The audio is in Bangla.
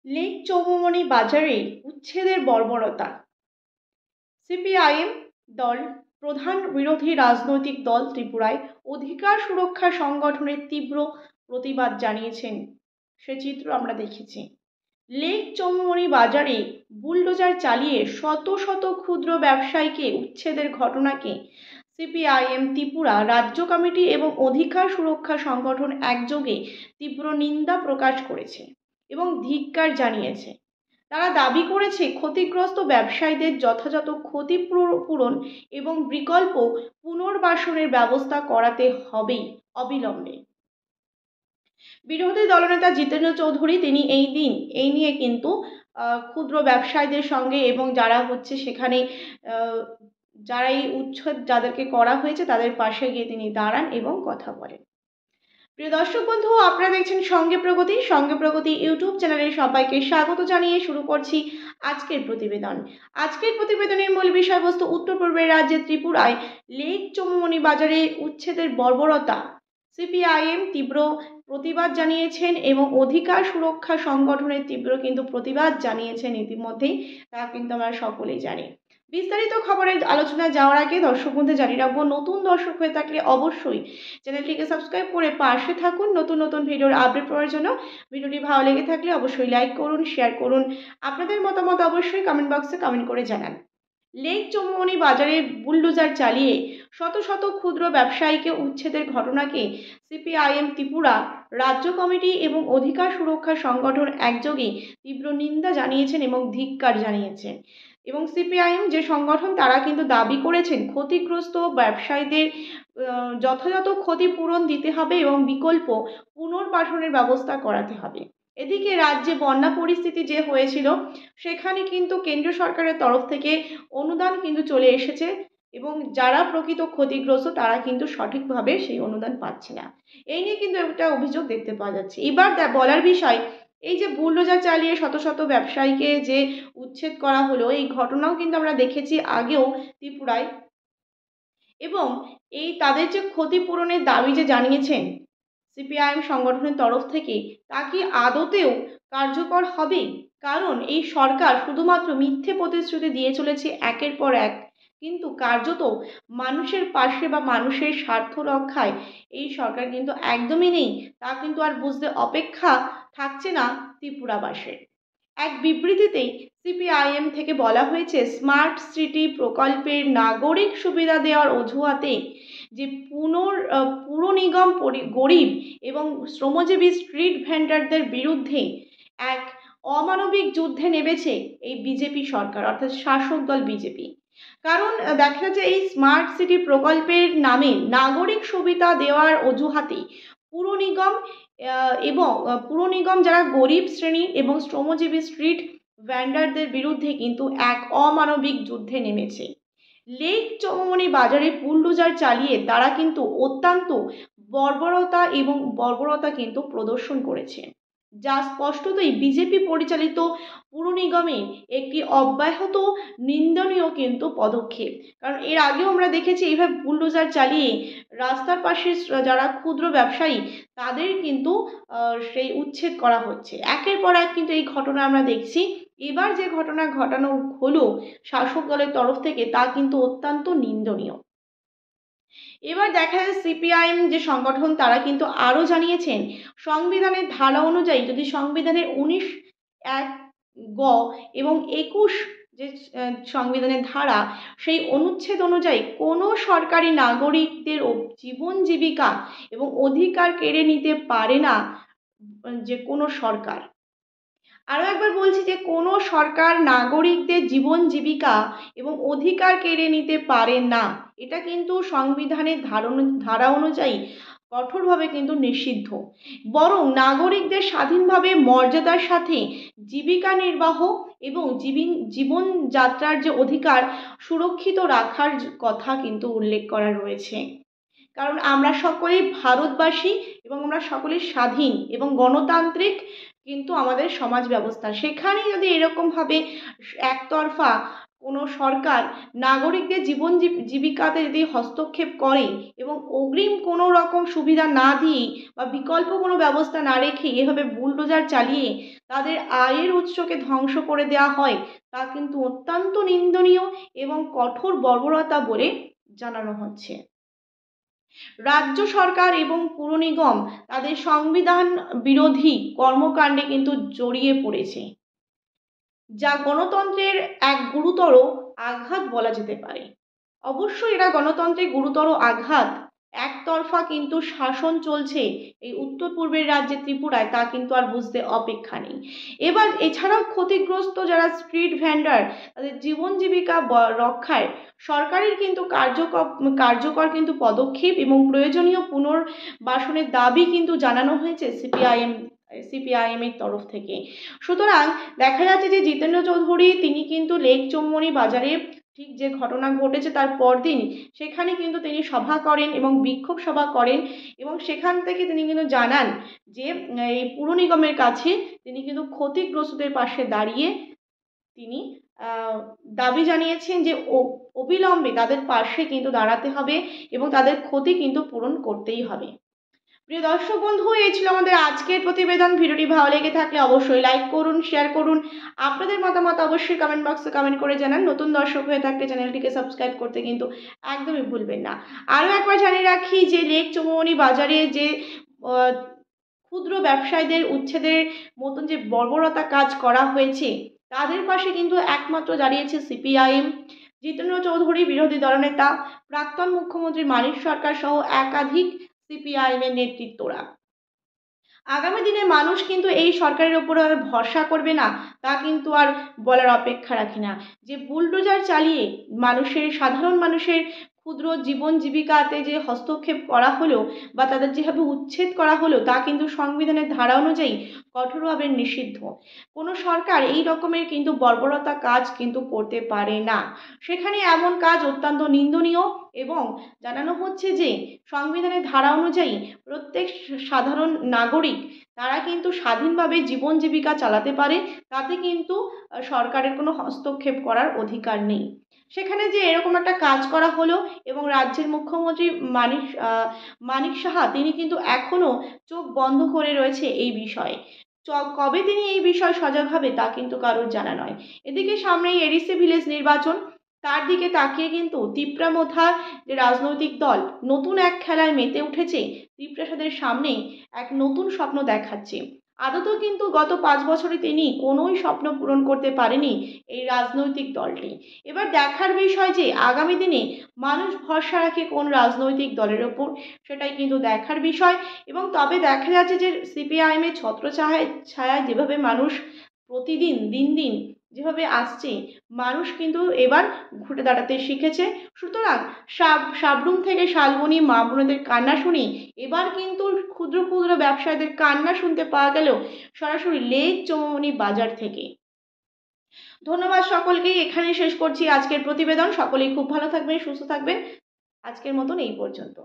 লেক চৌমুহনী বাজারে উচ্ছেদের বর্বরতা। সিপিআইএম দল প্রধান বিরোধী রাজনৈতিক দল ত্রিপুরায় অধিকার সুরক্ষা সংগঠনের তীব্র প্রতিবাদ জানিয়েছেন। সে চিত্র আমরা দেখেছি। লেক চৌমুহনী বাজারে বুলডোজার চালিয়ে শত শত ক্ষুদ্র ব্যবসায়ীকে উচ্ছেদের ঘটনাকে সিপিআইএম ত্রিপুরা রাজ্য কমিটি এবং অধিকার সুরক্ষা সংগঠন একযোগে তীব্র নিন্দা প্রকাশ করেছে এবং ধিক্কার জানিয়েছে। তারা দাবি করেছে ক্ষতিগ্রস্ত ব্যবসায়ীদের যথাযথ ক্ষতিপূরণ এবং বিকল্প পুনর্বাসনের ব্যবস্থা করাতে হবেই অবিলম্বে। বিরোধী দলনেতা জিতেন্দ্র চৌধুরী তিনি এই নিয়ে কিন্তু ক্ষুদ্র ব্যবসায়ীদের সঙ্গে এবং যারা হচ্ছে সেখানে যারা এই উচ্ছেদ যাদেরকে করা হয়েছে তাদের পাশে গিয়ে তিনি দাঁড়ান এবং কথা বলেন। প্রিয় দর্শক বন্ধু, আপনারা দেখছেন সঙ্গে প্রগতি ইউটিউব চ্যানেলে সবাইকে স্বাগত জানিয়ে শুরু করছি আজকের প্রতিবেদন। আজকের প্রতিবেদনের মূল বিষয়বস্তু উত্তর পূর্বের রাজ্যে ত্রিপুরায় লেক চৌমুহনী বাজারে উচ্ছেদের বর্বরতা। সিপিআইএম তীব্র প্রতিবাদ জানিয়েছেন এবং অধিকার সুরক্ষা সংগঠনের তীব্র কিন্তু প্রতিবাদ জানিয়েছেন ইতিমধ্যেই, তা কিন্তু আমরা সকলেই জানি। বিস্তারিত খবরের আলোচনায় যাওয়ার আগে দর্শক বন্ধু জানিয়ে রাখবো, নতুন দর্শক হয়ে থাকলে অবশ্যই চ্যানেলটিকে সাবস্ক্রাইব করে পাশে থাকুন নতুন ভিডিওর আপডেট পাওয়ার জন্য। ভিডিওটি ভালো লেগে থাকলে অবশ্যই লাইক করুন, শেয়ার করুন, আপনাদের মতামত অবশ্যই কমেন্ট বক্সে কমেন্ট করে জানান। লেক চৌমুহনী বাজারে বুলডোজার চালিয়ে শত শত ক্ষুদ্র ব্যবসায়ীকে উচ্ছেদের ঘটনাকে সিপিআইএম ত্রিপুরা রাজ্য কমিটি এবং অধিকার সুরক্ষা সংগঠন একযোগে তীব্র নিন্দা জানিয়েছেন এবং ধিক্কার জানিয়েছেন। এবং সিপিআইএম যে সংগঠন তারা কিন্তু দাবি করেছেন ক্ষতিগ্রস্ত ব্যবসায়ীদের যথাযথ ক্ষতিপূরণ দিতে হবে এবং বিকল্প পুনর্বাসনের ব্যবস্থা করাতে হবে। এদিকে রাজ্যে বন্যা পরিস্থিতি যে হয়েছিল সেখানে কিন্তু কেন্দ্র সরকারের তরফ থেকে অনুদান কিন্তু চলে এসেছে এবং যারা প্রকৃত ক্ষতিগ্রস্ত তারা কিন্তু সঠিকভাবে সেই অনুদান পাচ্ছে না। এই নিয়ে কিন্তু একটা অভিযোগ দেখতে পাওয়া যাচ্ছে। এবার বলার বিষয়, এই যে বুলডোজার চালিয়ে শত শত ব্যবসায়ীকে যে উচ্ছেদ করা হলো, এই ঘটনাও কিন্তু আমরা দেখেছি আগেও ত্রিপুরায়, এবং এই তাদের যে ক্ষতিপূরণের দাবি যে জানিয়েছেন সিপিআইএম সংগঠনের তরফ থেকে, তা কি আদতেও কার্যকর হবে? কারণ এই সরকার শুধুমাত্র মিথ্যে প্রতিশ্রুতি দিয়ে চলেছে একের পর এক, কিন্তু কার্যত মানুষের পাশে বা মানুষের স্বার্থ রক্ষায় এই সরকার কিন্তু একদমই নেই। তা কিন্তু আর বুঝতে অপেক্ষা থাকছে না ত্রিপুরাবাসীর। এক বিবৃতিতেই সিপিআইএম থেকে বলা হয়েছে, স্মার্ট সিটি প্রকল্পের নাগরিক সুবিধা দেওয়ার অজুহাতে যে পুর নিগম গরিব এবং শ্রমজীবী স্ট্রিট ভেন্ডারদের বিরুদ্ধে এক অমানবিক যুদ্ধে নেমেছে এই বিজেপি সরকার, অর্থাৎ শাসক দল বিজেপি। কারণ দেখা যাচ্ছে এই স্মার্ট সিটি প্রকল্পের নামে নাগরিক সুবিধা দেওয়ার অজুহাতে পুর নিগম যারা গরিব শ্রেণী এবং শ্রমজীবী স্ট্রিট ভেন্ডারদের বিরুদ্ধে কিন্তু এক অমানবিক যুদ্ধে নেমেছে। লেক চৌমুহনী বাজারে বুলডোজার চালিয়ে তারা কিন্তু অত্যন্ত বর্বরতা কিন্তু প্রদর্শন করেছে, যা স্পষ্টতই বিজেপি পরিচালিত পুর নিগমে একটি অব্যাহত নিন্দনীয় কিন্তু পদক্ষেপ। কারণ এর আগেও আমরা দেখেছি এইভাবে বুলডোজার চালিয়ে রাস্তার পাশে যারা ক্ষুদ্র ব্যবসায়ী তাদের কিন্তু সেই উচ্ছেদ করা হচ্ছে একের পর এক, কিন্তু এই ঘটনা আমরা দেখছি। এবার যে ঘটনা ঘটানো হলো শাসক দলের তরফ থেকে তা কিন্তু অত্যন্ত নিন্দনীয়। এবার দেখা যায় সিপিআইএম যে সংগঠন তারা কিন্তু আরও জানিয়েছেন, সংবিধানের ধারা অনুযায়ী যদি সংবিধানের 19(1) গ এবং 21 যে সংবিধানের ধারা সেই অনুচ্ছেদ অনুযায়ী কোনো সরকারি নাগরিকদের জীবন জীবিকা এবং অধিকার কেড়ে নিতে পারে না যে কোনো সরকার। আরও একবার বলছি যে কোনো সরকার নাগরিকদের জীবন জীবিকা এবং অধিকার কেড়ে নিতে পারে না। এটা কিন্তু সংবিধানের ধারা অনুযায়ী কঠোরভাবে কিন্তু নিষিদ্ধ। বরং নাগরিকদের স্বাধীনভাবে মর্যাদার সাথে জীবিকা নির্বাহ এবং জীবনযাত্রার যে অধিকার সুরক্ষিত রাখার কথা কিন্তু উল্লেখ করা রয়েছে। কারণ আমরা সকলেই ভারতবাসী এবং আমরা সকলেই স্বাধীন এবং গণতান্ত্রিক কিন্তু আমাদের সমাজ ব্যবস্থা, সেখানে যদি এরকমভাবে একতরফা কোনো সরকার নাগরিকদের জীবিকাতে যদি হস্তক্ষেপ করে এবং অগ্রিম কোনো রকম সুবিধা না দিয়ে বা বিকল্প কোনো ব্যবস্থা না রেখে এভাবে বুলডোজার চালিয়ে তাদের আয়ের উৎসকে ধ্বংস করে দেওয়া হয়, তা কিন্তু অত্যন্ত নিন্দনীয় এবং কঠোর বর্বরতা বলে জানানো হচ্ছে। রাজ্য সরকার এবং পুর নিগম তাদের সংবিধান বিরোধী কর্মকাণ্ডে কিন্তু জড়িয়ে পড়েছে, যা গণতন্ত্রের এক গুরুতর আঘাত বলা যেতে পারে। অবশ্যই এরা গণতন্ত্রের গুরুতর আঘাত। একতরফা কিন্তু শাসন চলছে এই উত্তর পূর্বের রাজ্যে ত্রিপুরায়, তা কিন্তু আর বুঝতে অপেক্ষা নেই। এবার এছাড়াও ক্ষতিগ্রস্ত যারা স্ট্রিট ভেন্ডার, তাদের জীবন জীবিকা রক্ষায় সরকারের কিন্তু কার্যকর কিন্তু পদক্ষেপ এবং প্রয়োজনীয় পুনর্বাসনের দাবি কিন্তু জানানো হয়েছে সিপিআইএম এর তরফ থেকে। সুতরাং দেখা যাচ্ছে যে জিতেন্দ্র চৌধুরী তিনি কিন্তু লেক চৌমনি বাজারে ঠিক যে ঘটনা ঘটেছে তার পরদিন সেখানে কিন্তু তিনি সভা করেন এবং বিক্ষোভ সভা করেন এবং সেখান থেকে তিনি কিন্তু জানান যে এই পুর নিগমের কাছে তিনি কিন্তু ক্ষতিগ্রস্তদের পাশে দাঁড়িয়ে তিনি দাবি জানিয়েছেন যে অবিলম্বে তাদের পাশে কিন্তু দাঁড়াতে হবে এবং তাদের ক্ষতি কিন্তু পূরণ করতেই হবে। প্রিয় দর্শক বন্ধু, এই ছিল আমাদের আজকের প্রতিবেদন। ভিডিওটি ভালো লেগে থাকলে অবশ্যই লাইক করুন, শেয়ার করুন, আপনাদের মতামত অবশ্যই কমেন্ট বক্সে কমেন্ট করে জানান। নতুন দর্শক হয়ে থাকলে চ্যানেলটিকে সাবস্ক্রাইব করতে কিন্তু একদমই ভুলবেন না। আরও একবার জানিয়ে রাখি যে লেক চৌমনি বাজারে যে ক্ষুদ্র ব্যবসায়ীদের উচ্ছেদের মতন যে বর্বরতা কাজ করা হয়েছে তাদের পাশে কিন্তু একমাত্র দাঁড়িয়েছে সিপিআইএম। জিতেন্দ্র চৌধুরী বিরোধী দলনেতা, প্রাক্তন মুখ্যমন্ত্রী মানিক সরকার সহ একাধিক সিপিআইএম এর নেতৃত্বরা। আগামী দিনে মানুষ কিন্তু এই সরকারের উপর আর ভরসা করবে না, তা কিন্তু আর বলার অপেক্ষা রাখে না। যে বুলডোজার চালিয়ে সাধারণ মানুষের ক্ষুদ্র জীবন জীবিকাতে যে হস্তক্ষেপ করা হলো বা তাদের যেভাবে উচ্ছেদ করা হলো তা কিন্তু সংবিধানের ধারা অনুযায়ী কঠোরভাবে নিষিদ্ধ। কোনো সরকার এই রকমের কিন্তু বর্বরতা কাজ কিন্তু করতে পারে না। সেখানে এমন কাজ অত্যন্ত নিন্দনীয় এবং জানানো হচ্ছে যে সংবিধানের ধারা অনুযায়ী প্রত্যেক সাধারণ নাগরিক তারা কিন্তু স্বাধীনভাবে জীবন জীবিকা চালাতে পারে, তাতে কিন্তু সরকারের কোনো হস্তক্ষেপ করার অধিকার নেই। সেখানে যে এরকম একটা কাজ করা হলো এবং রাজ্যের মুখ্যমন্ত্রী মানিক সাহা তিনি কিন্তু এখনও চোখ বন্ধ করে রয়েছে এই বিষয়ে। কবে তিনি এই বিষয়ে সজাগ হবে তা কিন্তু কারোর জানা নয়। এদিকে সামনেই এডিসি ভিলেজ নির্বাচন, তার দিকে তাকিয়ে কিন্তু তিপ্রামোথার যে রাজনৈতিক দল নতুন এক খেলায় মেতে উঠেছে। তিপ্রাসাদের সামনে এক নতুন স্বপ্ন দেখাচ্ছে। আদতেও কিন্তু গত 5 বছরে তিনি কোনোই স্বপ্ন পূরণ করতে পারেনি এই রাজনৈতিক দলটি। এবার দেখার বিষয় যে আগামী দিনে মানুষ ভরসা রাখে কোন রাজনৈতিক দলের ওপর, সেটাই কিন্তু দেখার বিষয়। এবং তবে দেখা যাচ্ছে যে সিপিআইএমের ছত্রছায়ায় যেভাবে মানুষ প্রতিদিন দিন দিন যেভাবে আসছে, মানুষ কিন্তু এবার ঘুরে দাঁড়াতে শিখেছে। সুতরাং সাবরুম থেকে শালবনী মা বোনেদের কান্না শুনি এবার কিন্তু ক্ষুদ্র ক্ষুদ্র ব্যবসায়ীদের কান্না শুনতে পাওয়া গেল সরাসরি লেক চৌমনি বাজার থেকে। ধন্যবাদ সকলকেই, এখানেই শেষ করছি আজকের প্রতিবেদন। সকলেই খুব ভালো থাকবেন, সুস্থ থাকবেন। আজকের মতন এই পর্যন্ত।